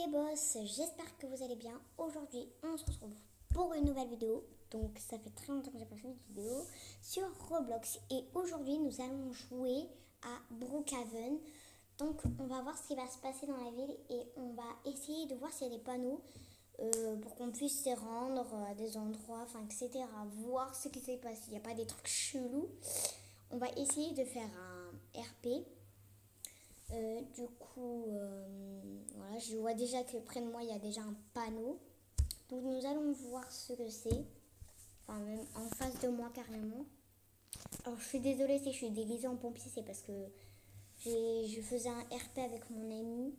les boss, j'espère que vous allez bien. Aujourd'hui, on se retrouve pour une nouvelle vidéo. Donc, ça fait très longtemps que j'ai pas fait une vidéo sur Roblox. Et aujourd'hui, nous allons jouer à Brookhaven. Donc, on va voir ce qui va se passer dans la ville et on va essayer de voir s'il y a des panneaux pour qu'on puisse se rendre à des endroits, enfin, etc. Voir ce qui s'est passé. Il n'y a pas des trucs chelous. On va essayer de faire un RP. Voilà, je vois déjà que près de moi, il y a déjà un panneau. Donc, nous allons voir ce que c'est. Enfin, même en face de moi, carrément. Alors, je suis désolée si je suis déguisée en pompier, c'est parce que je faisais un RP avec mon ami.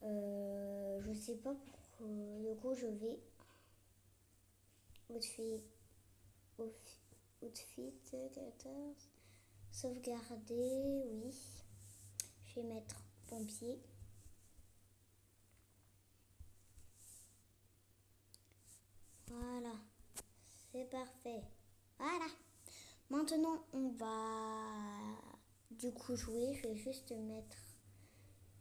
Je sais pas pourquoi. Du coup, je vais... Outfit 14. Sauvegarder, oui. Je vais mettre pompier. Voilà, c'est parfait. Voilà. Maintenant, on va du coup jouer. Je vais juste mettre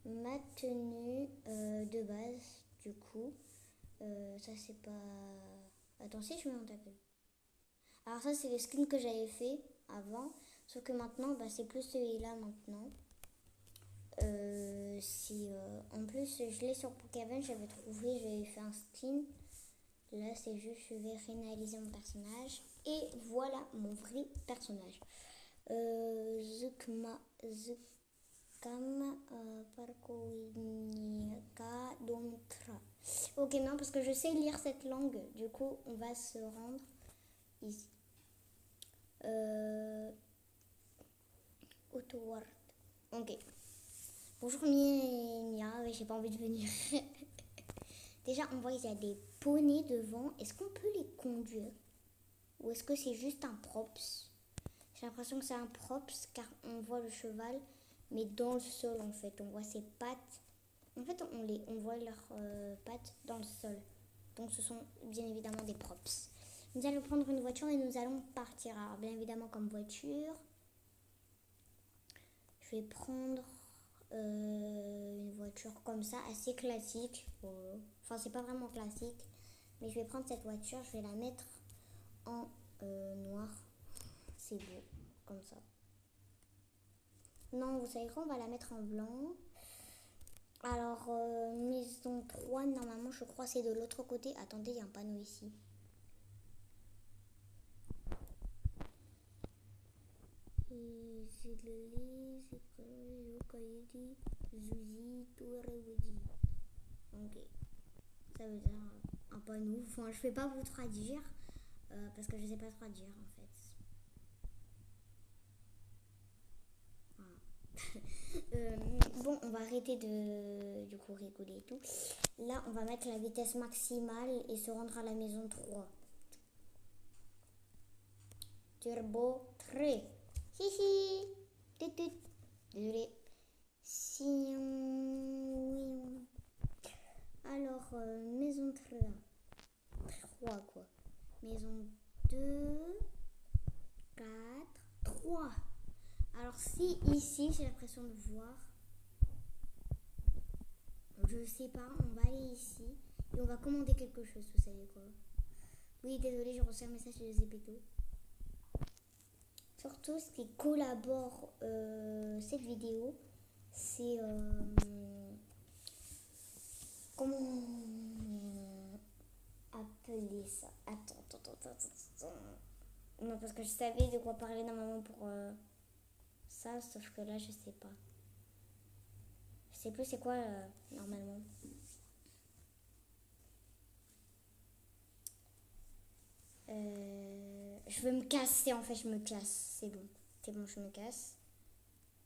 ma tenue de base. Du coup, ça c'est pas... Attends, si je mets en ta gueule. Alors ça, c'est le skin que j'avais fait avant. Sauf que maintenant, c'est plus celui-là maintenant. En plus, je l'ai sur Brookhaven, j'avais fait un skin. Là, c'est juste, je vais réaliser mon personnage. Et voilà mon vrai personnage. Zukam Parkowinika Domtra. Ok, non, parce que je sais lire cette langue. Du coup, on va se rendre ici. Autoward. Ok. Bonjour Mia, j'ai pas envie de venir. Déjà, on voit qu'il y a des poneys devant. Est-ce qu'on peut les conduire? Ou est-ce que c'est juste un props? J'ai l'impression que c'est un props car on voit le cheval, mais dans le sol en fait. On voit ses pattes. En fait, on voit leurs pattes dans le sol. Donc ce sont bien évidemment des props. Nous allons prendre une voiture et nous allons partir. Alors bien évidemment comme voiture, je vais prendre une voiture comme ça, assez classique. Enfin, c'est pas vraiment classique, mais je vais prendre cette voiture, je vais la mettre en noir. C'est beau, comme ça. Non, vous savez quoi, on va la mettre en blanc. Alors, maison 3, normalement, je crois c'est de l'autre côté. Attendez, il y a un panneau ici. Ok, ça veut dire un panneau. Enfin, je vais pas vous traduire parce que je sais pas traduire en fait. Bon, on va arrêter de du coup rigoler et tout. Là, on va mettre la vitesse maximale et se rendre à la maison 3. Turbo 3. Hihi. Désolé. Alors, maison 3. 3 quoi. Maison 2. 4. 3. Alors si ici, j'ai l'impression de voir. Je sais pas, on va aller ici. Et on va commander quelque chose, vous savez quoi. Oui, désolé, j'ai reçu un message de Zepeto. Surtout, ce qui collabore cette vidéo, c'est... comment appeler ça? Attends. Non, parce que je savais de quoi parler normalement pour ça, sauf que là, je sais pas. Je sais plus c'est quoi normalement. Je veux me casser en fait, je me casse. C'est bon, je me casse.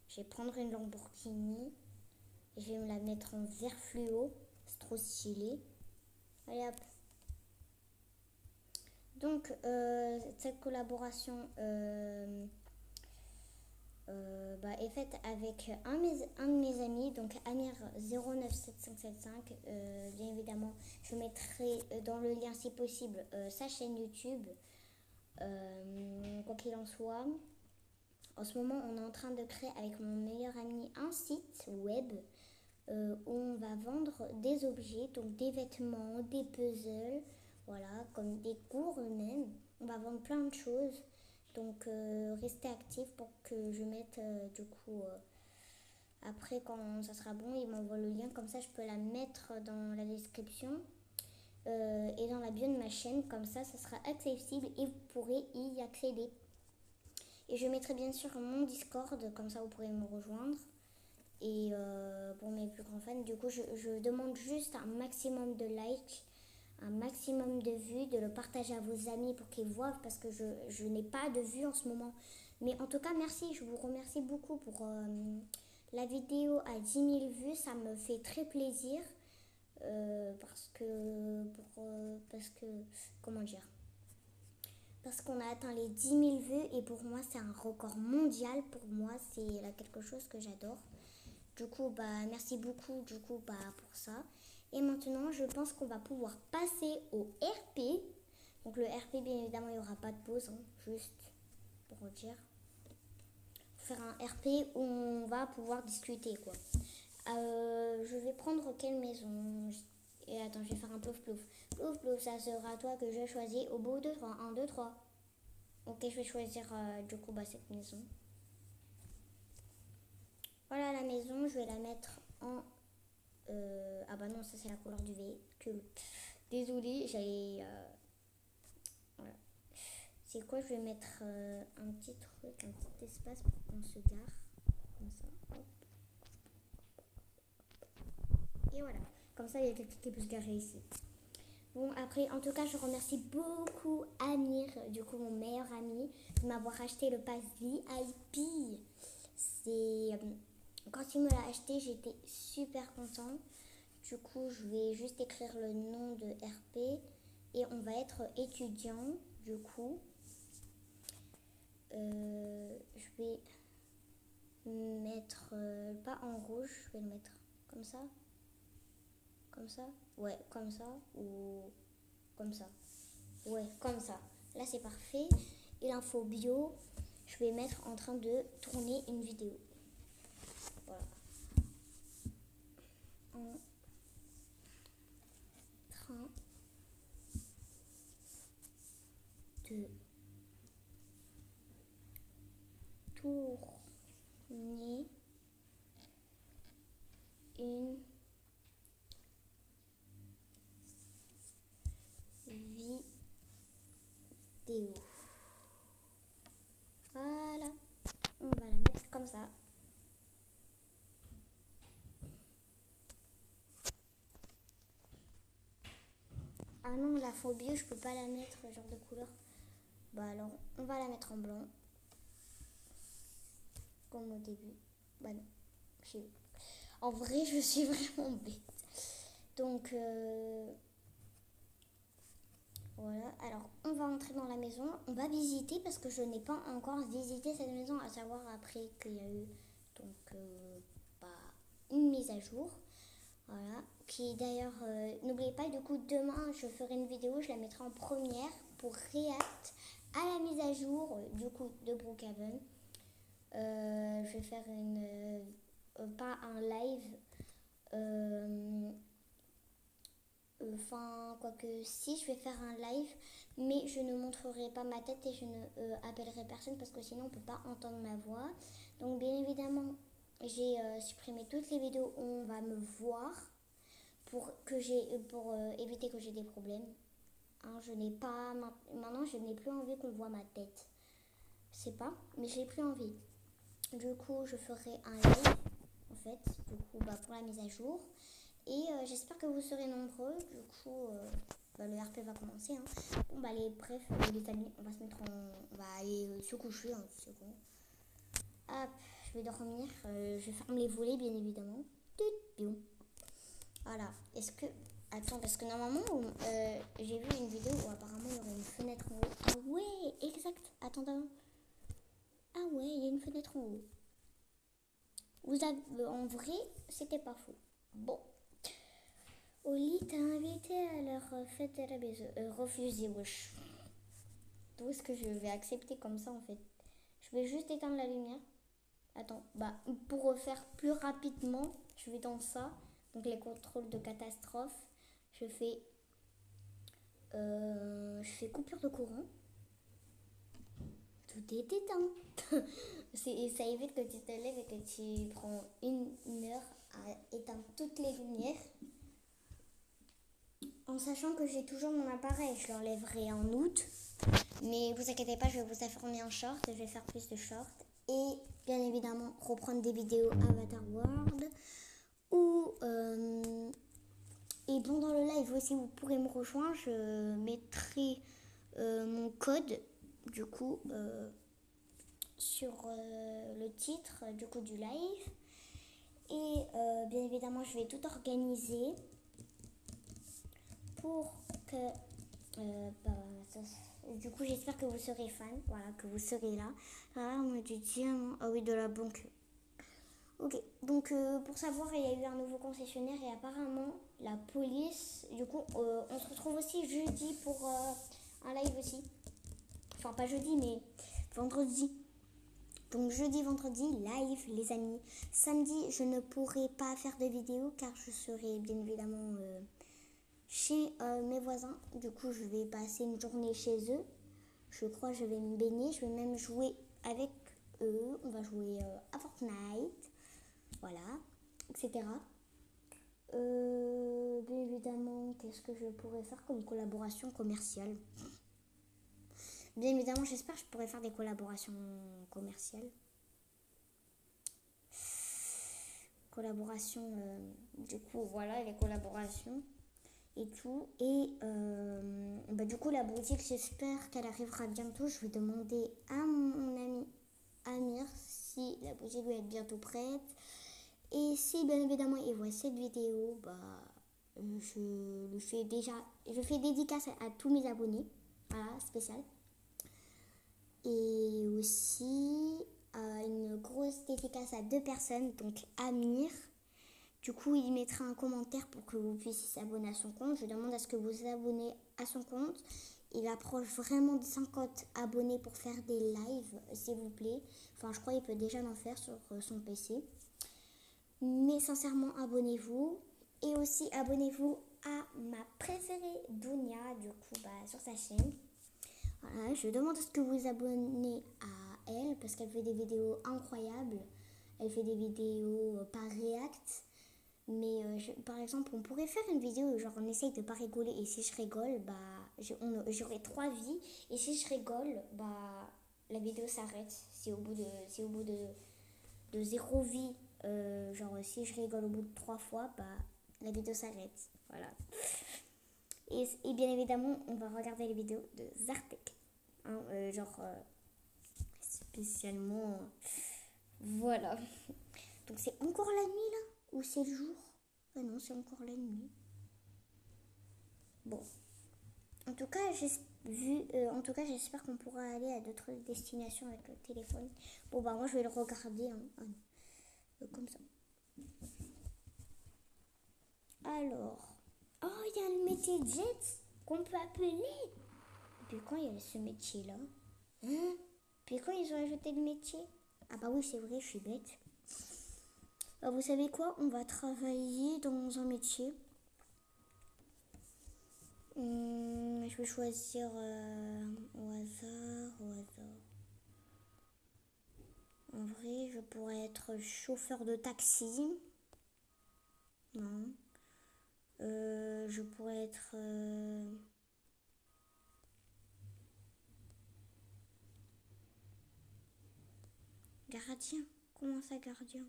Je vais prendre une Lamborghini et je vais me la mettre en vert fluo. C'est trop stylé. Allez hop. Donc cette collaboration est faite avec un de mes amis, donc Amir097575. Bien évidemment, je mettrai dans le lien si possible sa chaîne YouTube. Quoi qu'il en soit, en ce moment, on est en train de créer avec mon meilleur ami un site web où on va vendre des objets, donc des vêtements, des puzzles, voilà, comme des cours eux-mêmes. On va vendre plein de choses. Donc restez actifs pour que je mette du coup après quand ça sera bon, il m'envoie le lien, comme ça je peux la mettre dans la description et dans la bio de ma chaîne, comme ça sera accessible et vous pourrez y accéder. Et je mettrai bien sûr mon Discord, comme ça vous pourrez me rejoindre. Et pour mes plus grands fans, du coup je demande juste un maximum de likes, un maximum de vues, de le partager à vos amis pour qu'ils voient, parce que je n'ai pas de vues en ce moment. Mais en tout cas, merci, je vous remercie beaucoup pour la vidéo à 10 000 vues, ça me fait très plaisir. Parce que, comment dire, parce qu'on a atteint les 10 000 vues et pour moi c'est un record mondial. Pour moi c'est là quelque chose que j'adore. Du coup merci beaucoup pour ça. Et maintenant je pense qu'on va pouvoir passer au RP. Donc le RP bien évidemment il n'y aura pas de pause, hein, juste pour dire. Faire un RP où on va pouvoir discuter quoi. Je vais prendre quelle maison? Et attends, je vais faire un plouf plouf. Plouf plouf, ça sera toi que je choisis au bout de 3. 1, 2, 3. Ok, je vais choisir du coup cette maison. Voilà la maison, je vais la mettre en... ah bah non, ça c'est la couleur du véhicule. Désolée, j'allais... voilà. C'est quoi? Je vais mettre un petit truc, un petit espace pour qu'on se gare. Comme ça, hop. Et voilà. Comme ça, il y a quelqu'un qui peut se garer ici. Bon, après, en tout cas, je remercie beaucoup Amir, du coup, mon meilleur ami, de m'avoir acheté le pass VIP. C'est... quand il me l'a acheté, j'étais super content. Du coup, je vais juste écrire le nom de RP et on va être étudiant, du coup. Je vais mettre, pas en rouge, je vais le mettre comme ça. Comme ça? Ouais, comme ça ou comme ça? Ouais, comme ça. Là, c'est parfait. Et l'info bio, je vais mettre en train de tourner une vidéo. Voilà. En train de tourner une vidéo. Voilà. On va la mettre comme ça. Ah non, la phobie, je peux pas la mettre genre de couleur. Bah alors, on va la mettre en blanc. Comme au début. Bah non. En vrai, je suis vraiment bête. Donc, voilà. Alors, on va entrer dans la maison. On va visiter parce que je n'ai pas encore visité cette maison. À savoir après qu'il y a eu donc une mise à jour. Voilà. Qui d'ailleurs, n'oubliez pas, du coup, demain, je ferai une vidéo. Je la mettrai en première pour React à la mise à jour du coup de Brookhaven. Je vais faire pas un live. Enfin, quoique si, je vais faire un live, mais je ne montrerai pas ma tête et je ne appellerai personne parce que sinon on ne peut pas entendre ma voix. Donc bien évidemment, j'ai supprimé toutes les vidéos où on va me voir pour éviter que j'ai des problèmes. Hein, je n'ai pas maintenant, je n'ai plus envie qu'on voit ma tête. C'est pas, mais j'ai plus envie. Du coup, je ferai un live en fait, du coup, pour la mise à jour. Et j'espère que vous serez nombreux. Du coup, le RP va commencer. Hein. Bon, bref, les amis, on va se mettre on va aller se coucher. Hein, c'est bon. Hop, je vais dormir. Je ferme les volets, bien évidemment. Voilà. Est-ce que... Attends, parce que normalement, j'ai vu une vidéo où apparemment il y aurait une fenêtre en haut. Ah ouais, exact. Attends. Ah ouais, il y a une fenêtre en haut. En vrai, c'était pas faux. Bon. Oli t'a invité à leur fête de la baise. Refusé, wesh. D'où est-ce que je vais accepter comme ça en fait? Je vais juste éteindre la lumière. Attends, pour refaire plus rapidement, je vais dans ça. Donc les contrôles de catastrophe. Je fais coupure de courant. Tout est éteint. Ça évite que tu te lèves et que tu prends une heure à éteindre toutes les lumières. En sachant que j'ai toujours mon appareil, je l'enlèverai en août. Mais vous inquiétez pas, je vais vous informer en short. Je vais faire plus de shorts. Et bien évidemment, reprendre des vidéos Avatar World. Et pendant le live aussi, vous pourrez me rejoindre. Je mettrai mon code, du coup, sur le titre du live. Et bien évidemment, je vais tout organiser pour que du coup, j'espère que vous serez fan, voilà, que vous serez là. Ah, on m'a dit tiens, ah oui, de la banque. Ok, donc pour savoir, il y a eu un nouveau concessionnaire et apparemment la police. Du coup, on se retrouve aussi jeudi pour un live aussi. Enfin, pas jeudi, mais vendredi. Donc jeudi, vendredi, live, les amis. Samedi, je ne pourrai pas faire de vidéo car je serai bien évidemment chez mes voisins. Du coup, je vais passer une journée chez eux. Je crois que je vais me baigner. Je vais même jouer avec eux. On va jouer à Fortnite. Voilà, etc. Bien évidemment, qu'est-ce que je pourrais faire comme collaboration commerciale? Bien évidemment, j'espère que je pourrais faire des collaborations commerciales. Collaboration, du coup, voilà, les collaborations et tout. Et du coup, la boutique, j'espère qu'elle arrivera bientôt. Je vais demander à mon ami Amir si la boutique va être bientôt prête. Et si bien évidemment il voit cette vidéo, je fais dédicace à tous mes abonnés, voilà, spécial. Et aussi une grosse dédicace à 2 personnes, donc Amir. Du coup, il mettra un commentaire pour que vous puissiez s'abonner à son compte. Je demande à ce que vous vous abonnez à son compte. Il approche vraiment de 50 abonnés pour faire des lives, s'il vous plaît. Enfin, je crois qu'il peut déjà en faire sur son PC. Mais sincèrement, abonnez-vous. Et aussi, abonnez-vous à ma préférée, Dounia, du coup, sur sa chaîne. Voilà, je demande à ce que vous vous abonnez à elle, parce qu'elle fait des vidéos incroyables. Elle fait des vidéos par React. Mais par exemple, on pourrait faire une vidéo où genre on essaye de pas rigoler. Et si je rigole, j'aurai 3 vies. Et si je rigole, la vidéo s'arrête. Si au bout de 0 vie, genre si je rigole au bout de 3 fois, la vidéo s'arrête. Voilà. Et bien évidemment, on va regarder les vidéos de Zartek. Hein, spécialement. Voilà. Donc c'est encore la nuit là? Ou c'est le jour? Ah non, c'est encore la nuit. Bon. En tout cas, j'espère qu'on pourra aller à d'autres destinations avec le téléphone. Bon, moi, je vais le regarder comme ça. Alors. Oh, il y a le métier jet qu'on peut appeler. Depuis quand il y a ce métier-là? Hein? Depuis quand ils ont ajouté le métier? Ah bah oui, c'est vrai, je suis bête. Vous savez quoi? On va travailler dans un métier. Je vais choisir au hasard. En vrai, je pourrais être chauffeur de taxi. Non. Je pourrais être... gardien. Comment ça, gardien?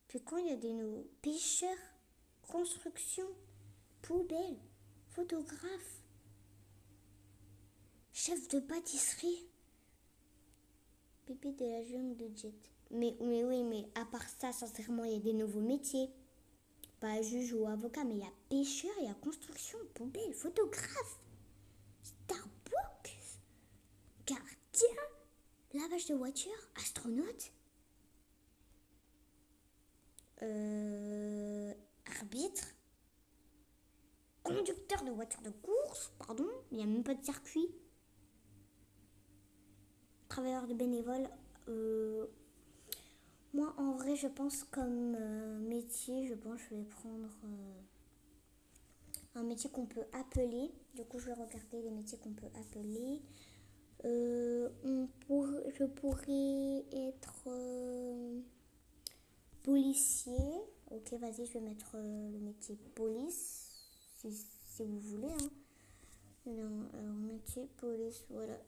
Puis quand il y a des nouveaux pêcheurs, construction, poubelle, photographe, chef de pâtisserie, pépé de la jungle de jet. Mais oui, mais à part ça, sincèrement, il y a des nouveaux métiers. Pas juge ou avocat, mais il y a pêcheur, il y a construction, poubelle, photographe, Starbucks, gardien, lavage de voiture, astronaute, arbitre, conducteur de voiture de course, pardon, il n'y a même pas de circuit, travailleur de bénévole, Moi, en vrai, je pense comme métier, je pense que je vais prendre un métier qu'on peut appeler. Du coup, je vais regarder les métiers qu'on peut appeler. Je pourrais être policier. Ok, vas-y, je vais mettre le métier police, si vous voulez. Hein. Non, alors métier police, voilà.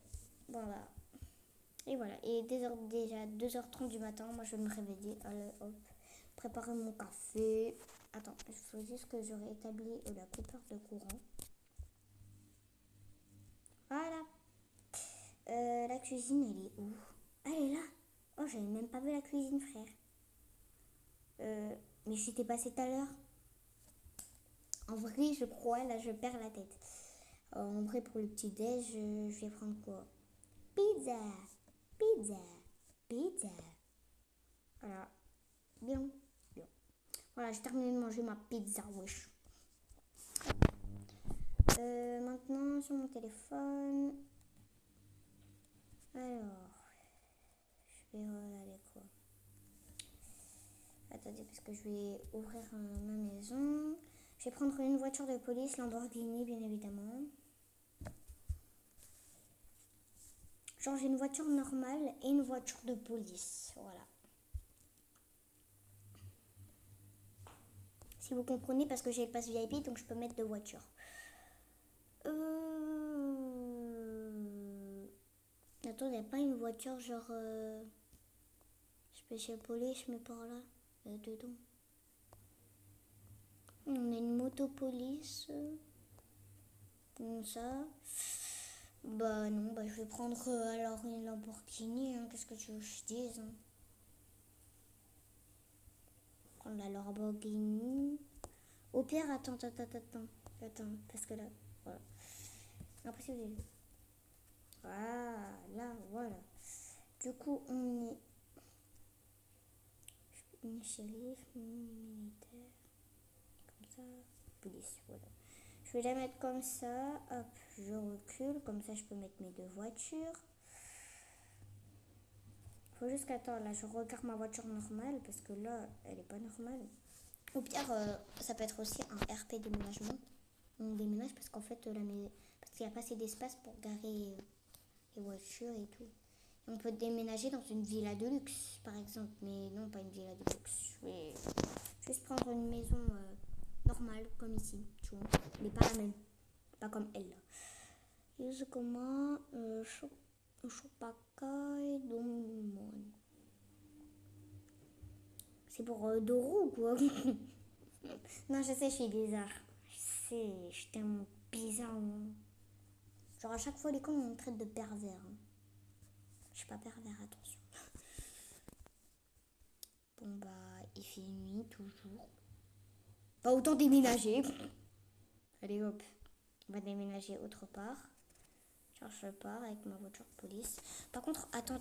Voilà. Et voilà. Et déjà 2h30 du matin, moi je vais me réveiller. Allez, hop. Préparer mon café. Attends, il faut juste que je réétablis la coupure de courant. Voilà. La cuisine, elle est où? Ah, elle est là. Oh, j'avais même pas vu la cuisine, frère. Mais j'étais passée tout à l'heure. En vrai, je crois, là, je perds la tête. En vrai, pour le petit-déj, je vais prendre quoi? Pizza, pizza, pizza. Voilà. Bien, bien. Voilà, j'ai terminé de manger ma pizza, wesh. Maintenant, sur mon téléphone. Alors, je vais regarder quoi? Attendez, parce que je vais ouvrir ma maison. Je vais prendre une voiture de police, Lamborghini, bien évidemment. Genre, j'ai une voiture normale et une voiture de police. Voilà. Si vous comprenez, parce que j'ai le pass VIP, donc je peux mettre deux voitures. Attends, il n'y a pas une voiture genre Special Police, mais par là, dedans. On a une moto police. Comme ça. Bah non, bah je vais prendre alors une Lamborghini. Hein. Qu'est-ce que tu veux que je dise hein. Prendre la Lamborghini. Au pire, attends, parce que là, voilà. Impossible. Voilà. Du coup, on est shérif, militaire, comme ça, police, voilà. Je vais la mettre comme ça, hop, je recule, comme ça je peux mettre mes deux voitures. Faut juste qu'attends, là je regarde ma voiture normale, parce que là, elle est pas normale. Au pire, ça peut être aussi un RP déménagement. On déménage parce qu'en fait, parce qu'il n'y a pas assez d'espace pour garer les voitures et tout. On peut déménager dans une villa de luxe, par exemple. Mais non, pas une villa de luxe. Je vais juste prendre une maison normale, comme ici, tu vois. Mais pas la même. Pas comme elle, là. Juste comment Chopakai Domon. C'est pour deux roues, quoi. Non, je sais, je suis bizarre. Je sais, je suis tellement bizarre. Hein. Genre, à chaque fois, les cons, on me traite de pervers. Hein. Je suis pas pervers, attention. Bon, bah, il fait nuit, toujours. Pas autant déménager. Allez, hop. On va déménager autre part. Genre, je pars avec ma voiture de police. Par contre, attends.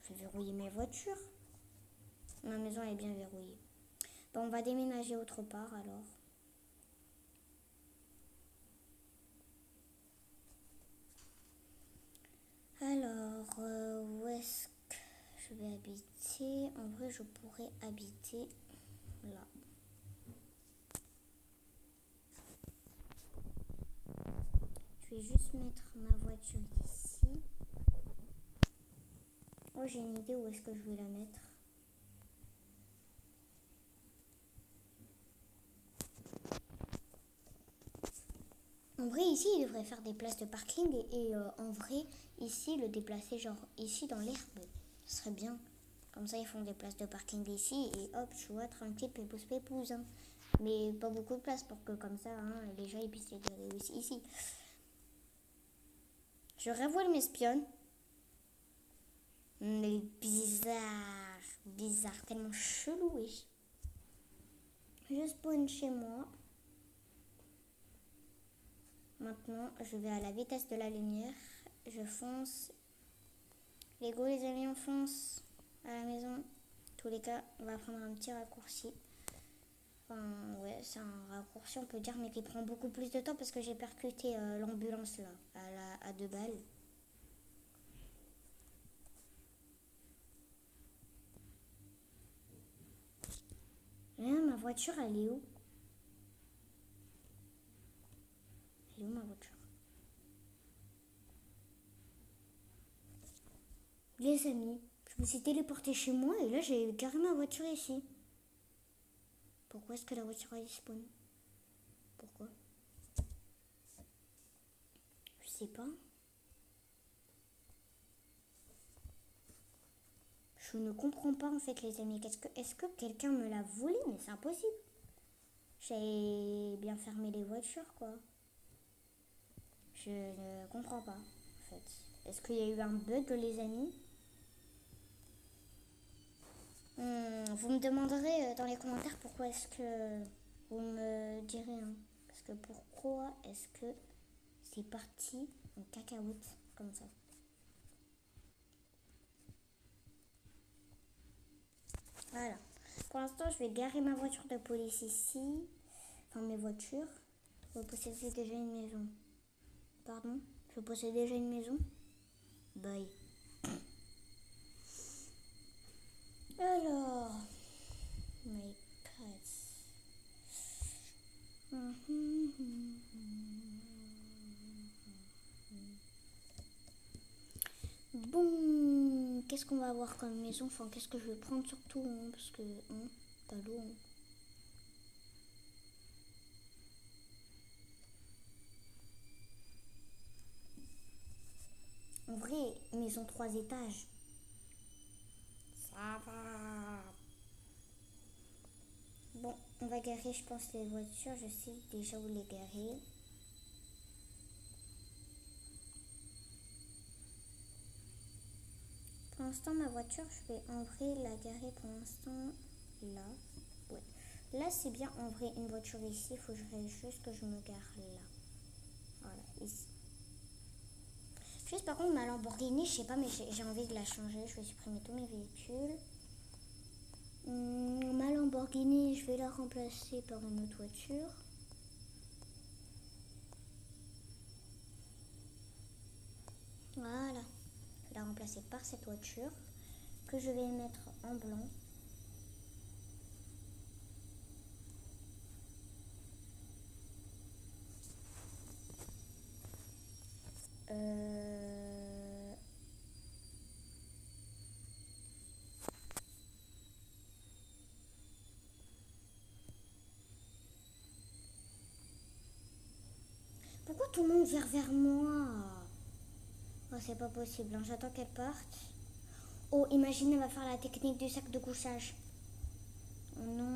Je vais verrouiller mes voitures. Ma maison est bien verrouillée. Bon, on va déménager autre part, alors. Alors, où est-ce que je vais habiter? En vrai, je pourrais habiter là. Je vais juste mettre ma voiture ici. Oh, j'ai une idée où est-ce que je vais la mettre. En vrai, ici, il devrait faire des places de parking et en vrai, ici, le déplacer genre ici dans l'herbe. Ce serait bien. Comme ça, ils font des places de parking ici et hop, tu vois, tranquille, pépouze. Hein. Mais pas beaucoup de place pour que comme ça, hein, les gens ils puissent les garer aussi ici. Je revois m'espionne. Mais bizarre, tellement chelou, oui. Je spawn chez moi. Maintenant, je vais à la vitesse de la lumière. Je fonce. Les amis, on fonce à la maison. En tous les cas, on va prendre un petit raccourci. Enfin, ouais, c'est un raccourci, on peut dire, mais qui prend beaucoup plus de temps parce que j'ai percuté l'ambulance là, à 2 balles. voiture, elle est où? Elle est où ma voiture? Les amis, je me suis téléportée chez moi et là j'ai garé ma voiture ici. Pourquoi est-ce que la voiture a spawn? Pourquoi? Je sais pas. Je ne comprends pas en fait les amis. Est-ce que quelqu'un me l'a volé? Mais c'est impossible. J'ai bien fermé les voitures quoi. Je ne comprends pas en fait. Est-ce qu'il y a eu un bug les amis? Vous me demanderez dans les commentaires pourquoi est-ce que vous me direz hein. Parce que pourquoi est-ce que c'est parti en cacahuète comme ça? Voilà. Pour l'instant, je vais garer ma voiture de police ici. Enfin, mes voitures. Je possède déjà une maison. Pardon? Je possède déjà une maison? Bye. Alors, mes pets. Bon, qu'est-ce qu'on va avoir comme maison? Enfin, qu'est-ce que je vais prendre surtout hein, parce que, pas l'eau. Hein. En vrai, maison 3 étages. Ça va. Bon, on va garer, je pense, les voitures. Je sais déjà où les garer. Pour l'instant, ma voiture, je vais en vrai la garer pour l'instant là. Ouais. Là, c'est bien en vrai une voiture ici. Il faudrait juste que je me gare là. Voilà, ici. Juste par contre, ma Lamborghini, je sais pas, mais j'ai envie de la changer. Je vais supprimer tous mes véhicules. Ma Lamborghini, je vais la remplacer par une autre voiture. Voilà. Je vais la remplacer par cette voiture que je vais mettre en blanc. Pourquoi tout le monde vient vers moi? Oh, c'est pas possible, hein. J'attends qu'elle parte. Oh, imagine, elle va faire la technique du sac de couchage. Oh non,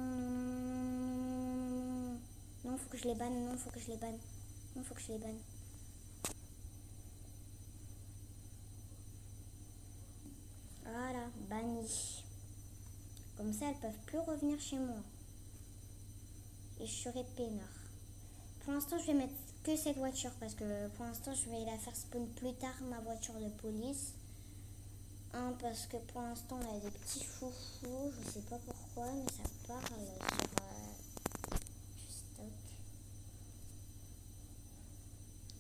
non, non, faut que je les banne, non, faut que je les banne. Non, faut que je les banne. Voilà, banni. Comme ça, elles peuvent plus revenir chez moi. Et je serai peinard. Pour l'instant, je vais mettre que cette voiture parce que pour l'instant, je vais la faire spawn plus tard, ma voiture de police. Parce que pour l'instant, on a des petits foufous. Je sais pas pourquoi, mais ça parle sur stock.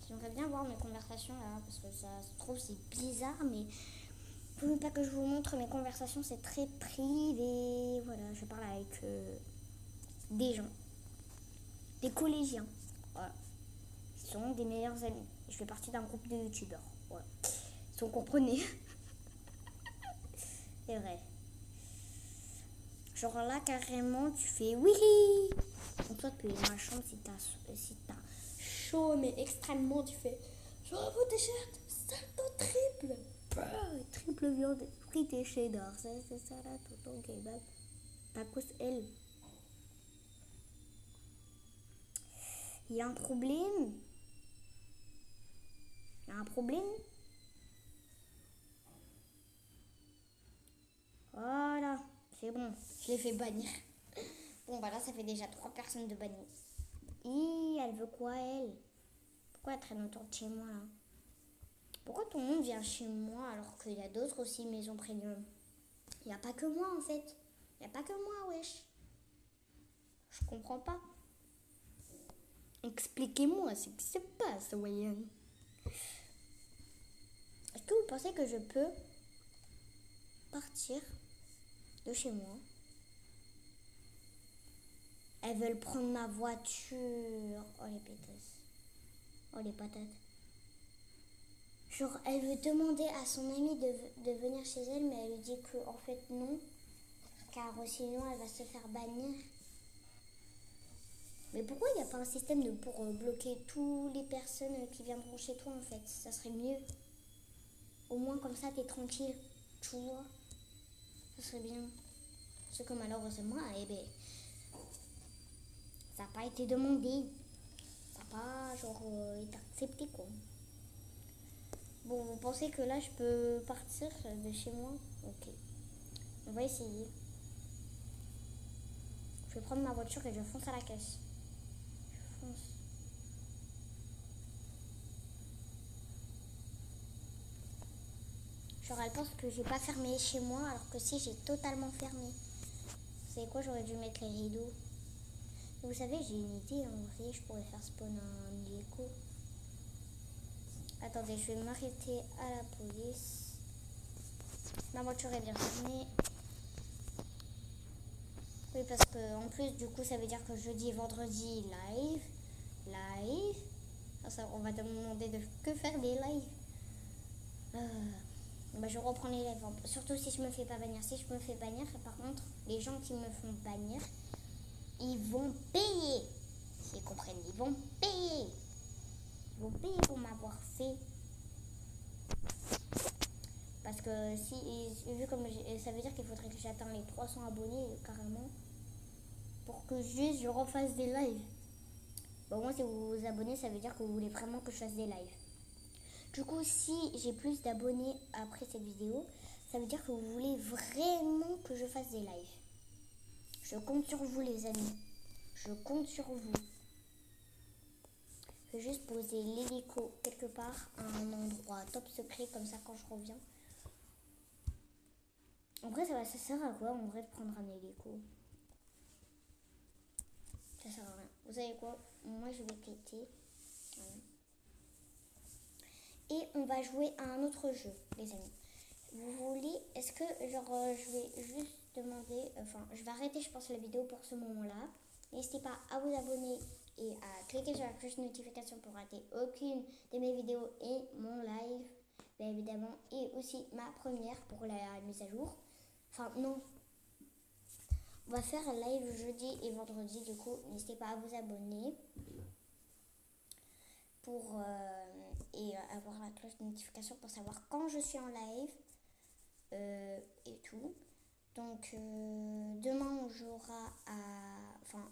J'aimerais bien voir mes conversations là parce que ça se trouve, c'est bizarre, mais il ne faut pas que je vous montre mes conversations, c'est très privé. Voilà, je parle avec des gens, des collégiens. Voilà. Ils sont des meilleurs amis. Je fais partie d'un groupe de youtubeurs. Voilà. Si vous comprenez. C'est vrai. Genre là, carrément, tu fais oui. Donc toi, tu es dans la chambre si t'as chaud, mais extrêmement, tu fais genre vos t-shirts, salto triple. Triple viande, frites et cheddar. C'est ça là, tonton kebab. Tacos L. Il y a un problème. Il y a un problème. Voilà, c'est bon, je l'ai fait bannir. Bon, bah là, ça fait déjà 3 personnes de bannies. Et elle veut quoi, elle? Pourquoi elle traîne autour de chez moi, là? Pourquoi tout le monde vient chez moi alors qu'il y a d'autres aussi maisons premium? Il n'y a pas que moi, en fait. Il n'y a pas que moi, wesh. Je comprends pas. Expliquez-moi ce qui se passe, voyons. Est-ce que vous pensez que je peux partir de chez moi Elles veulent prendre ma voiture. Oh les pétasses. Oh les patates. Genre, elle veut demander à son amie de venir chez elle, mais elle lui dit que en fait non, car sinon elle va se faire bannir. Mais pourquoi il n'y a pas un système pour bloquer toutes les personnes qui viendront chez toi en fait? Ça serait mieux. Au moins comme ça t'es tranquille, tu vois. Ça serait bien. Ce que malheureusement, eh ben, ça n'a pas été demandé. Ça n'a pas genre été accepté quoi. Bon, vous pensez que là je peux partir de chez moi? Ok. On va essayer. Je vais prendre ma voiture et je fonce à la caisse. Je fonce. Genre elle pense que j'ai pas fermé chez moi alors que si j'ai totalement fermé. Vous savez quoi, j'aurais dû mettre les rideaux. Vous savez, j'ai une idée en vrai, je pourrais faire spawn un hélico. Attendez, je vais m'arrêter à la police. Ma voiture est bien fermée. Oui, parce que en plus, du coup, ça veut dire que jeudi et vendredi, live. Live. Ça, on va te demander de que faire des lives. Bah, je reprends les lives. Surtout si je me fais pas bannir. Si je me fais bannir, par contre, les gens qui me font bannir, ils vont payer. S'ils comprennent, ils vont payer. Ils vont payer pour m'avoir fait. Parce que si, vu comme ça veut dire qu'il faudrait que j'atteigne les 300 abonnés carrément pour que juste je refasse des lives. Bon, moi, si vous vous abonnez, ça veut dire que vous voulez vraiment que je fasse des lives. Du coup, si j'ai plus d'abonnés après cette vidéo, ça veut dire que vous voulez vraiment que je fasse des lives. Je compte sur vous, les amis. Je compte sur vous. Je vais juste poser l'hélico quelque part à un endroit top secret, comme ça quand je reviens. En vrai, ça sert à quoi en vrai de prendre un hélico? Ça sert à rien. Vous savez quoi? Moi, je vais quitter. Voilà. Et on va jouer à un autre jeu, les amis. Vous voulez, est-ce que, genre, je vais juste demander, enfin, je vais arrêter, je pense, la vidéo pour ce moment-là. N'hésitez pas à vous abonner et à cliquer sur la cloche de notification pour rater aucune de mes vidéos et mon live, bien évidemment, et aussi ma première pour la mise à jour. Enfin, non. On va faire un live jeudi et vendredi, du coup, n'hésitez pas à vous abonner pour avoir la cloche de notification pour savoir quand je suis en live et tout. Donc demain on jouera à... Enfin,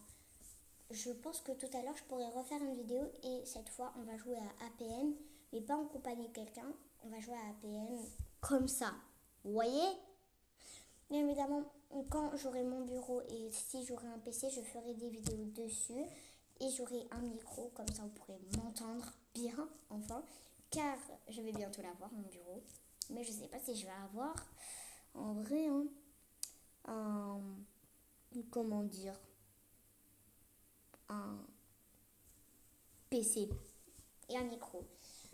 je pense que tout à l'heure je pourrais refaire une vidéo et cette fois on va jouer à APM, mais pas en compagnie de quelqu'un. On va jouer à APM comme ça. Vous voyez? Bien évidemment, quand j'aurai mon bureau et si j'aurai un PC, je ferai des vidéos dessus. Et j'aurai un micro, comme ça vous pourrez m'entendre bien, enfin. Car je vais bientôt l'avoir, mon bureau. Mais je sais pas si je vais avoir, en vrai, hein, un... Comment dire? Un PC et un micro.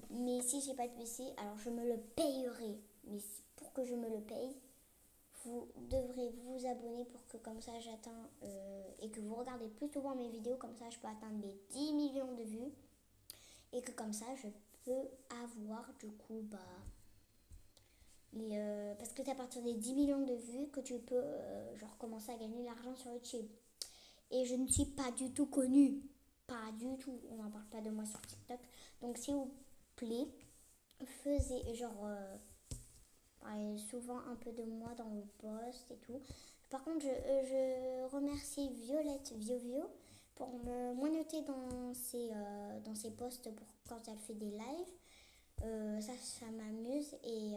Mais si j'ai pas de PC, alors je me le payerai. Mais pour que je me le paye, vous devrez vous abonner pour que comme ça j'atteins et que vous regardez plus souvent mes vidéos, comme ça je peux atteindre les 10 millions de vues et que comme ça je peux avoir du coup parce que c'est à partir des 10 millions de vues que tu peux genre commencer à gagner de l'argent sur YouTube. Et je ne suis pas du tout connue, pas du tout, on n'en parle pas de moi sur TikTok. Donc s'il vous plaît, faisez genre parlez souvent un peu de moi dans vos posts et tout. Par contre, je remercie Violette Viovio pour me moignoter dans ses posts pour quand elle fait des lives. Ça m'amuse et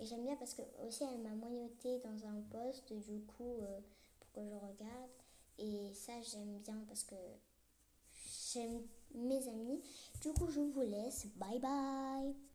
j'aime bien parce que aussi elle m'a moignoté dans un post du coup pour que je regarde. Et ça j'aime bien parce que j'aime mes amis. Du coup je vous laisse. Bye bye.